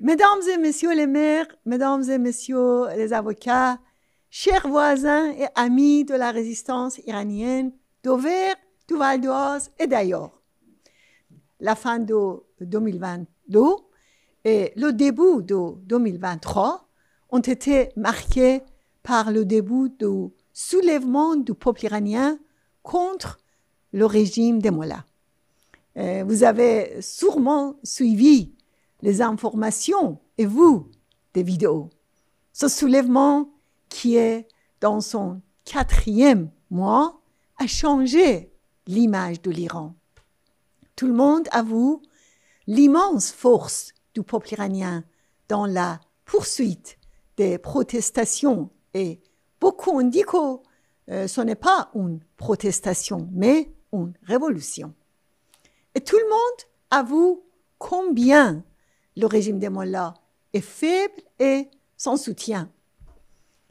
Mesdames et messieurs les maires, mesdames et messieurs les avocats, chers voisins et amis de la résistance iranienne d'Auvers, du Val d'Oise et d'ailleurs, la fin de 2022 et le début de 2023 ont été marqués par le début du soulèvement du peuple iranien contre le régime des mollahs. Vous avez sûrement suivi les informations et vous, des vidéos. Ce soulèvement qui est dans son 4e mois a changé l'image de l'Iran. Tout le monde avoue l'immense force du peuple iranien dans la poursuite des protestations et beaucoup ont dit que ce n'est pas une protestation mais une révolution. Et tout le monde avoue combien le régime des mollahs est faible et sans soutien.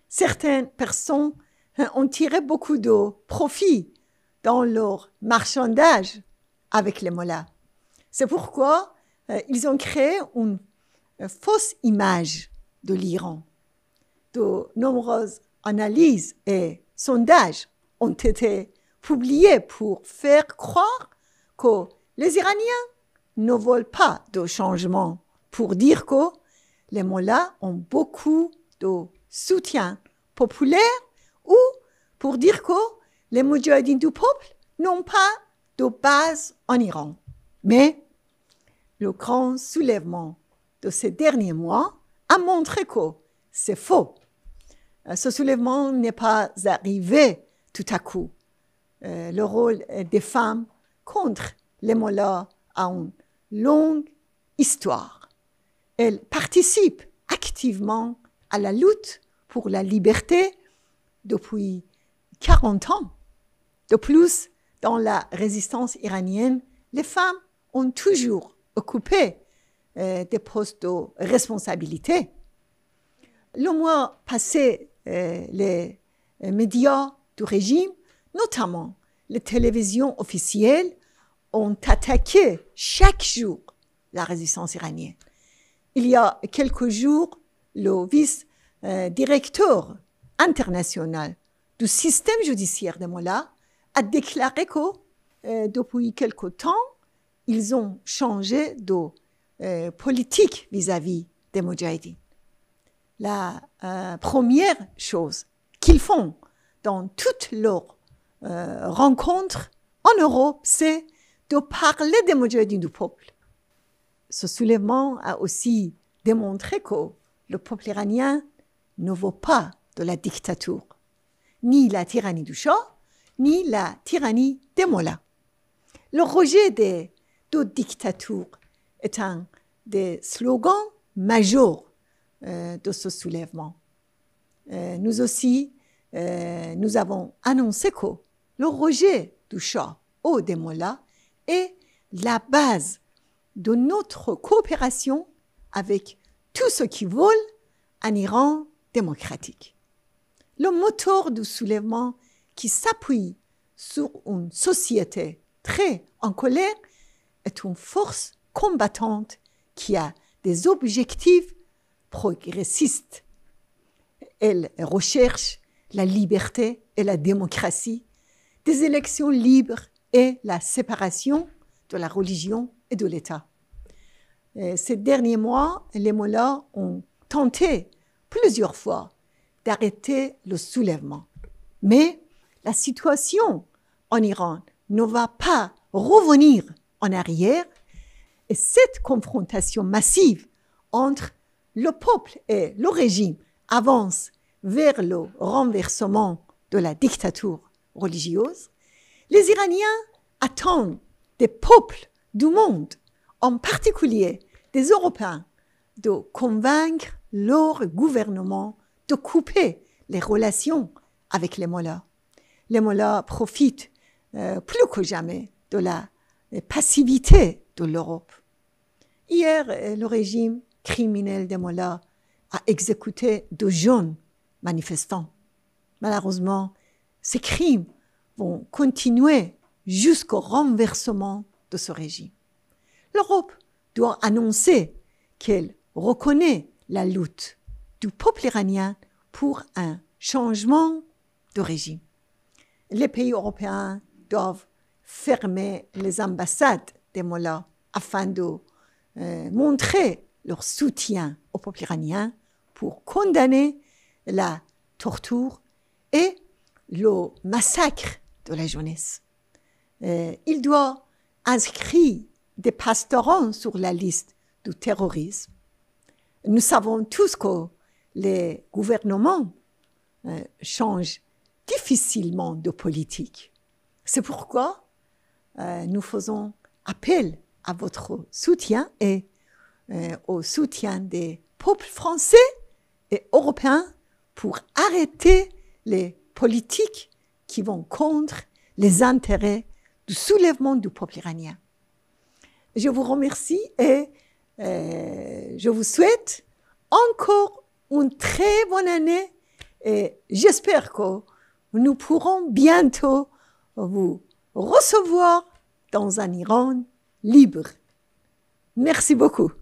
Certaines personnes ont tiré beaucoup de profit dans leur marchandage avec les mollahs. C'est pourquoi ils ont créé une fausse image de l'Iran. De nombreuses analyses et sondages ont été publiés pour faire croire que les Iraniens ne veulent pas de changement, pour dire que les mollahs ont beaucoup de soutien populaire ou pour dire que les moudjahidines du peuple n'ont pas de base en Iran. Mais le grand soulèvement de ces derniers mois a montré que c'est faux. Ce soulèvement n'est pas arrivé tout à coup. Le rôle des femmes contre les mollahs a une longue histoire. Elles participent activement à la lutte pour la liberté depuis 40 ans. De plus, dans la résistance iranienne, les femmes ont toujours occupé des postes de responsabilité. Le mois passé, les médias du régime, notamment les télévisions officielles, ont attaqué chaque jour la résistance iranienne. Il y a quelques jours, le vice-directeur international du système judiciaire des mollahs a déclaré que depuis quelque temps, ils ont changé de politique vis-à-vis des moudjahidines. La première chose qu'ils font dans toutes leurs rencontres en Europe, c'est de parler des moudjahidines du peuple. Ce soulèvement a aussi démontré que le peuple iranien ne veut pas de la dictature, ni la tyrannie du Shah, ni la tyrannie des mollahs. Le rejet des deux dictatures est un des slogans majeurs de ce soulèvement. Nous aussi, nous avons annoncé que le rejet du Shah ou des mollahs est la base de notre coopération avec tous ceux qui veulent un Iran démocratique. Le moteur du soulèvement qui s'appuie sur une société très en colère est une force combattante qui a des objectifs progressistes. Elle recherche la liberté et la démocratie, des élections libres et la séparation de la religion et de l'État. Ces derniers mois, les mollahs ont tenté plusieurs fois d'arrêter le soulèvement. Mais la situation en Iran ne va pas revenir en arrière et cette confrontation massive entre le peuple et le régime avance vers le renversement de la dictature religieuse. Les Iraniens attendent des peuples du monde, en particulier des Européens, de convaincre leur gouvernement de couper les relations avec les mollahs. Les mollahs profitent plus que jamais de la passivité de l'Europe. Hier, le régime criminel des mollahs a exécuté de jeunes manifestants. Malheureusement, ces crimes vont continuer jusqu'au renversement de ce régime. L'Europe doit annoncer qu'elle reconnaît la lutte du peuple iranien pour un changement de régime. Les pays européens doivent fermer les ambassades des mollahs afin de montrer leur soutien au peuple iranien pour condamner la torture et le massacre de la jeunesse. Il doit inscrire des pastorants sur la liste du terrorisme. Nous savons tous que les gouvernements changent difficilement de politique. C'est pourquoi nous faisons appel à votre soutien et au soutien des peuples français et européens pour arrêter les politiques qui vont contre les intérêts du soulèvement du peuple iranien. Je vous remercie et je vous souhaite encore une très bonne année et j'espère que nous pourrons bientôt vous recevoir dans un Iran libre. Merci beaucoup.